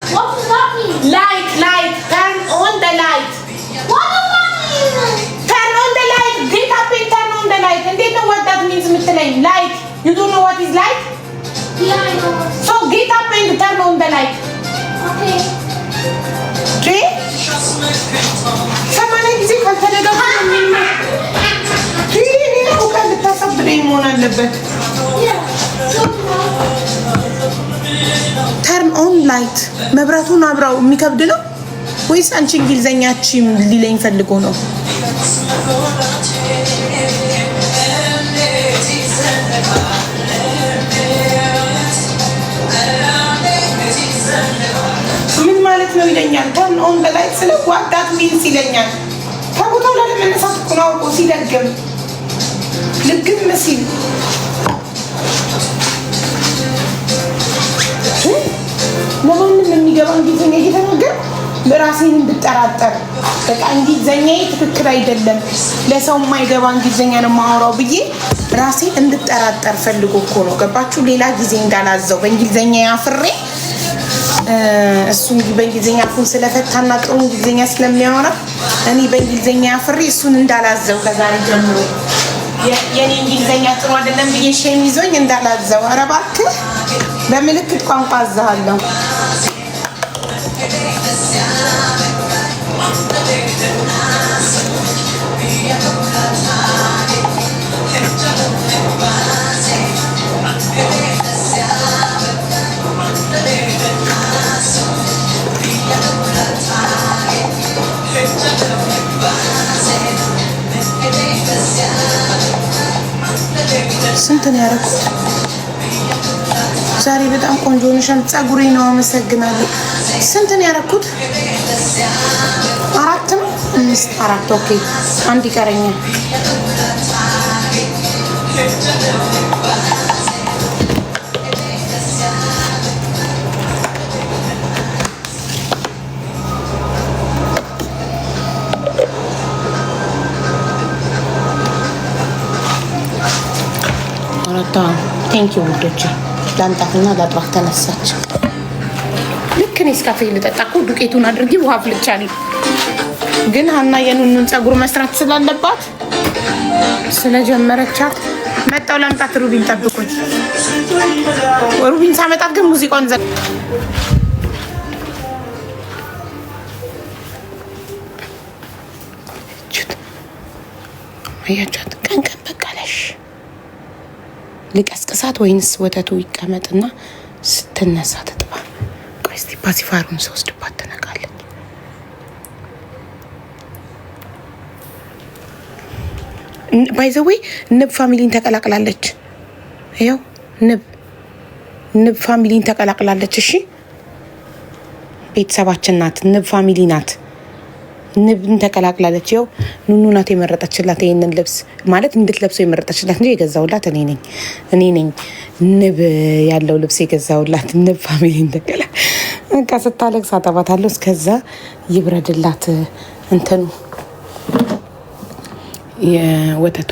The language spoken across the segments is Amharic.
What does that mean? Light. Turn on the light. What does that mean? Turn on the light. Get up and turn on the light. And they know what that means, Mr. Lane. Light. You don't know what is light? Yeah, I know. So get up and turn on the light. Okay. Okay? ሰማንያ ጊዜ ካልተደጋገመ እውቀት ልታሳብደኝ መሆን አለበት። ተርን ኦን ላይት መብራቱን አብራው የሚከብድ ነው ወይስ አንቺ እንግሊዘኛችም ሊለኝ ፈልጎ ነው? ምን ማለት ነው ይለኛል? ተርን ኦን ላይት ስለ ዋዳት ሚንስ ይለኛል። ከቦታው ላይ ለመነሳት እኮ ነው አውቆ ሲደግም ልግም ሲል ለማንም የሚገባ እንግሊዝኛ እየተናገር ራሴን እንድጠራጠር በቃ እንግሊዝኛዬ ትክክል አይደለም ለሰው የማይገባ እንግሊዝኛ ነው የማወራው ብዬ ራሴን እንድጠራጠር ፈልጎ እኮ ነው። ገባችሁ? ሌላ ጊዜ እንዳላዘው በእንግሊዝኛ ያፍሬ እሱ በእንግሊዝኛ አፉን ስለፈታና ጥሩ እንግሊዝኛ ስለሚያወራ እኔ በእንግሊዝኛ ያፍሬ እሱን እንዳላዘው ከዛሬ ጀምሮ የኔ እንግሊዝኛ ጥሩ አይደለም ብዬ ሼም ይዞኝ እንዳላዘው። ኧረ እባክህ በምልክት ቋንቋ አዛለሁ። ስንት ነው ያደረኩት? ዛሬ በጣም ቆንጆ ነሻል። ፀጉሬ ነው። አመሰግናለሁ። ስንት ነው ያደረኩት? 4 ነው 4። ኦኬ አንድ ይቀረኛል። ቴንኪው ውዶች። ላምጣትና ላጥራት ተነሳች። ልክ እኔ እስካፌ ልጠጣ እኮ ዱቄቱን አድርጊ ውሃ ፍልቻለሁ። ግን ሀና የኑኑን ፀጉር መስራት ስላለባት ስለጀመረቻት መጣው ላምጣት። ሩቢን ጠብቁኝ። ሩቢን ሳመጣት ግን ሙዚቃውን አያቻት ቀን በቃለሽ ልቀስቅሳት ወይንስ ወተቱ ይቀመጥና ስትነሳ ትጥባ? ቆይ እስቲ ፓሲፋሩን ስወስድባት ትነቃለች። ባይ ዘ ዌይ ንብ ፋሚሊን ተቀላቅላለች። ይኸው ንብ ፋሚሊን ተቀላቅላለች። እሺ ቤተሰባችን ናት። ንብ ፋሚሊ ናት። ንብን ተቀላቅላለች። ይኸው ኑኑ ናት የመረጠችላት ይሄንን ልብስ ማለት እንድትለብሰው የመረጠችላት እንጂ የገዛውላት እኔ ነኝ። ንብ ያለው ልብስ የገዛውላት ንብ ፋሚሊን በቃ ስታለቅስ አጠባታለሁ። እስከዛ ይብረድላት እንትኑ የወተቱ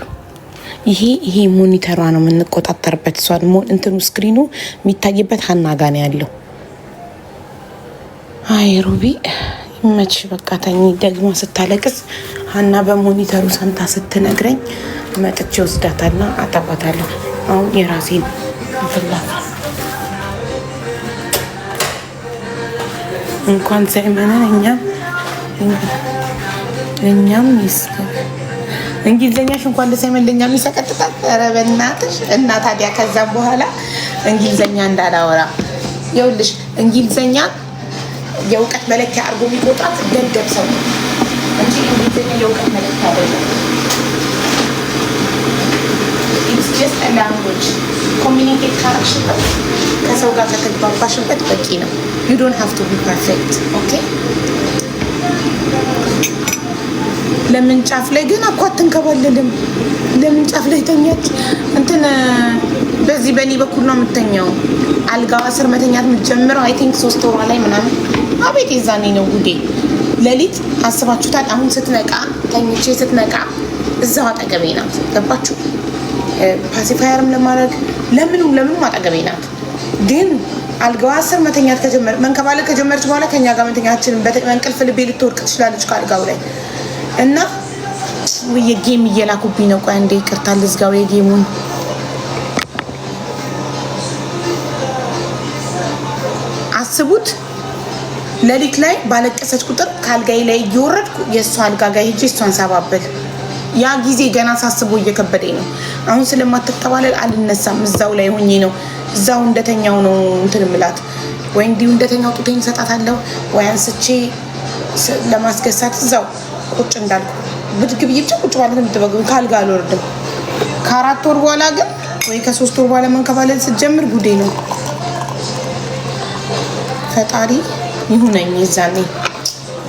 ይሄ ሞኒተሯ ነው የምንቆጣጠርበት። እሷ እንትኑ ስክሪኑ የሚታይበት ሀና ጋ ነው ያለው። አይ ሩቢ መች በቃ ተኝ። ደግሞ ስታለቅስ ሀና በሞኒተሩ ሰምታ ስትነግረኝ መጥቼ ወስዳታና አጠባታለሁ። አሁን የራሴን ፍላፍ እንኳን ሳይመነ እኛም እንግሊዘኛሽ እንኳን ለሳይመን ለኛም ይሰቀጥጣል። ኧረ በእናትሽ እና ታዲያ ከዛም በኋላ እንግሊዘኛ እንዳላወራ ይኸውልሽ እንግሊዘኛ የእውቀት መለኪያ አድርጎ የሚቆጣት ደደብ ሰው እንጂ እንግሊዝኛ የእውቀት መለኪያ አይደለም። ኢትስ ጀስት አ ላንጉዌጅ። ኮሚኒኬት ካረግሽበት ከሰው ጋር ከተግባባሽበት በቂ ነው። ዩ ዶንት ሃቭ ቱ ቢ ፐርፌክት ኦኬ። ለምን ጫፍ ላይ ግን እኮ አትንከባለልም? ለምን ጫፍ ላይ ተኛች? እንትን በዚህ በእኔ በኩል ነው የምተኛው። አልጋዋ ስር መተኛት የምትጀምረው አይ ቲንክ 3 ወሯ ላይ ምናምን። አቤት የዛኔ ነው ጉዴ። ሌሊት አስባችሁታል? አሁን ስትነቃ ተኝቼ ስትነቃ እዛው አጠገቤ ናት። ገባችሁ? ፓሲፋየርም ለማድረግ ለምኑም አጠገቤ ናት። ግን አልጋዋ 10 መተኛት ከጀመረ መንከባለል ከጀመረች በኋላ ከኛ ጋር መተኛችን በእንቅልፍ ልቤ ልትወድቅ ትችላለች ካልጋው ላይ እና ወይ ጌም እየላኩብኝ ነው። ቆይ አንዴ ይቅርታ ልዝጋው የጌሙን። አስቡት ሌሊት ላይ ባለቀሰች ቁጥር ካልጋይ ላይ እየወረድኩ የእሷ አልጋ ጋር ሄጄ እሷን ሰባበል። ያ ጊዜ ገና ሳስበው እየከበደኝ ነው። አሁን ስለማትተባለል አልነሳም። እዛው ላይ ሆኜ ነው እዛው እንደተኛው ነው እንትን ምላት ወይ እንዲሁ እንደተኛው ጡቴን ሰጣታለሁ ወይ አንስቼ ለማስገሳት እዛው ቁጭ እንዳልኩ ብድግ ብዬ ብቻ ቁጭ ማለት ነው የምትበገው። ካልጋ አልወርድም። ከ4 ወር በኋላ ግን ወይ ከ3 ወር በኋላ መንከባለል ስትጀምር ጉዴ ነው። ፈጣሪ ይሁነኝ።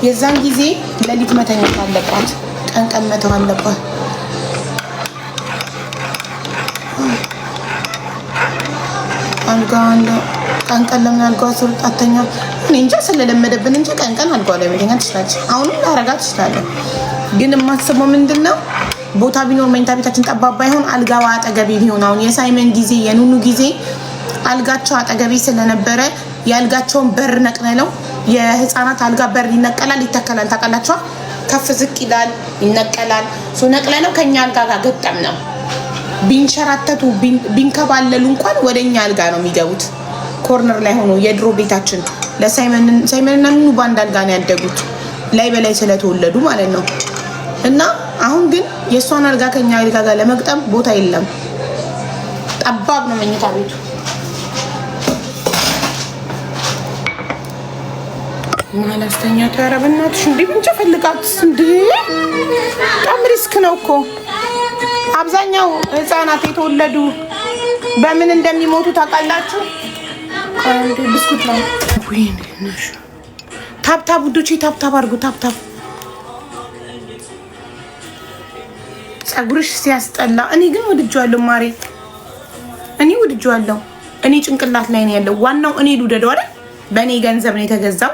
የዛን ጊዜ ሌሊት መተኛት አለባት፣ ቀን ቀን መተው አለባት። አልጋ አለ ቀን ቀን ለምን አልጋዋ አተኛ? እኔ እንጃ ስለለመደብን እንጂ ቀን ቀን አልጋዋ ላይ መተኛት ትችላለች። አሁንም ላረጋት ትችላለች። ግን የማስበው ምንድነው ቦታ ቢኖር መኝታ ቤታችን ጠባብ ባይሆን አልጋዋ አጠገቤ ቢሆን። አሁን የሳይመን ጊዜ የኑኑ ጊዜ አልጋቸው አጠገቤ ስለነበረ የአልጋቸውን በር ነቅነለው። የህፃናት አልጋ በር ይነቀላል ይተከላል፣ ታውቃላችሁ። ከፍ ዝቅ ይላል ይነቀላል። ነቅለነው ከኛ አልጋ ጋር ገጠም ነው። ቢንሸራተቱ ቢንከባለሉ እንኳን ወደኛ አልጋ ነው የሚገቡት። ኮርነር ላይ ሆኖ የድሮ ቤታችን ለሳይመንና ኑኑ ባንድ አልጋ ነው ያደጉት፣ ላይ በላይ ስለተወለዱ ማለት ነው። እና አሁን ግን የእሷን አልጋ ከኛ አልጋ ጋር ለመግጠም ቦታ የለም። ጠባብ ነው መኝታ ቤቱ። ማለስተኛ ተረበናትሽ እንዴ ብንጨ ፈልጋት እንዴ በጣም ሪስክ ነው እኮ። አብዛኛው ህፃናት የተወለዱ በምን እንደሚሞቱ ታውቃላችሁ? አንዴ ብስኩት ነው ወይኔ። ታብታብ ውዶቼ ታብታብ አድርጉ። ታብታብ ፀጉርሽ ሲያስጠላ። እኔ ግን ወድጄዋለሁ ማሬ፣ እኔ ወድጄዋለሁ። እኔ ጭንቅላት ላይ ነው ያለው። ዋናው እኔ ልውደደው አይደል? በእኔ ገንዘብ ነው የተገዛው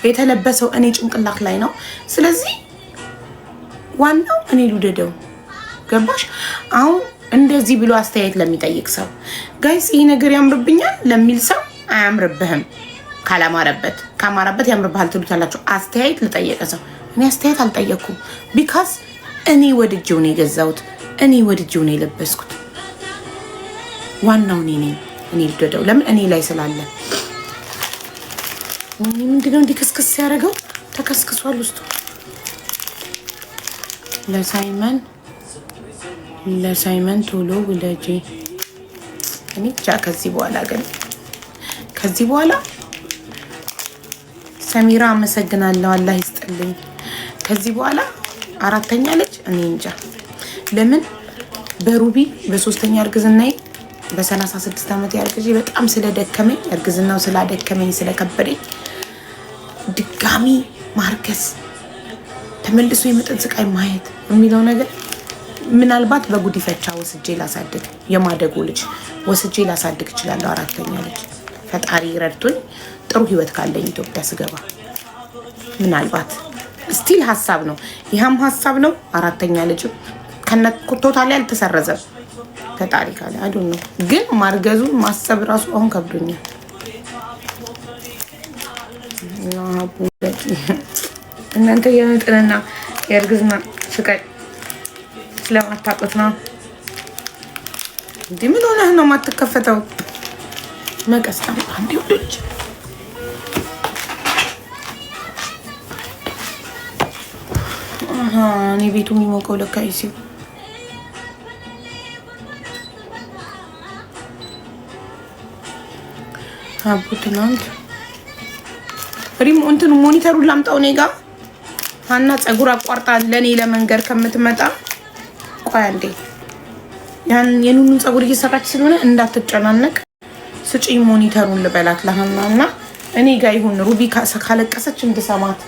የተለበሰው እኔ ጭንቅላት ላይ ነው። ስለዚህ ዋናው እኔ ልውደደው። ገባሽ? አሁን እንደዚህ ብሎ አስተያየት ለሚጠይቅ ሰው ጋይስ ይሄ ነገር ያምርብኛል ለሚል ሰው አያምርብህም። ካማረበት ያምርብሃል ትሉታላችሁ። አስተያየት ለጠየቀ ሰው እኔ አስተያየት አልጠየኩም። ቢካዝ እኔ ወድጄው ነው የገዛሁት፣ እኔ ወድጄው ነው የለበስኩት። ዋናው እኔ ነኝ። እኔ ልውደደው። ለምን? እኔ ላይ ስላለ። ምንድነው እንዲህ ክስክስ ያደረገው? ተከስክሷል ውስጡ። ለሳይመን ቶሎ ውለጂ። እኔ ብቻ ከዚህ በኋላ ሰሚራ አመሰግናለሁ፣ አላህ ይስጥልኝ። ከዚህ በኋላ 4ኛ ልጅ እኔ እንጃ ለምን በሩቢ በ3ኛ እርግዝናዬ በ36 ዓመት ያርግጂ በጣም ስለደከመኝ እርግዝናው ስላደከመኝ ስለከበደኝ ድጋሚ ማርገዝ ተመልሶ የመጠን ስቃይ ማየት የሚለው ነገር ምናልባት በጉዲፈቻ ወስጄ ላሳድግ የማደጎ ልጅ ወስጄ ላሳድግ እችላለሁ። 4ኛ ልጅ ፈጣሪ ረድቶኝ ጥሩ ህይወት ካለኝ ኢትዮጵያ ስገባ ምናልባት ስቲል ሀሳብ ነው። ይሄም ሀሳብ ነው። 4ኛ ልጅ ቶታሊ አልተሰረዘም። ፈጣሪ ካለ አይዶን ነው። ግን ማርገዙን ማሰብ ራሱ አሁን ከብዶኛል። እናንተ የመጠንና የእርግዝና ስቃይ ስለማታውቁት ነው። እንዴ ምን ሆነህ ነው የማትከፈተው? መቀስ አንዴ ወዶች እኔ ቤቱ የሚሞቀው ለካ ይሲው አቡትናንት ሪሞንትን ሞኒተሩን ላምጣው እኔ ጋር ሀና ፀጉር አቋርጣ ለኔ ለመንገር ከምትመጣ ቆይ አንዴ ያን የኑኑን ፀጉር እየሰራች ስለሆነ እንዳትጨናነቅ ስጪኝ ሞኒተሩን ልበላት ለሀናና እኔ ጋር ይሁን ሩቢ ካለቀሰች እንድሰማት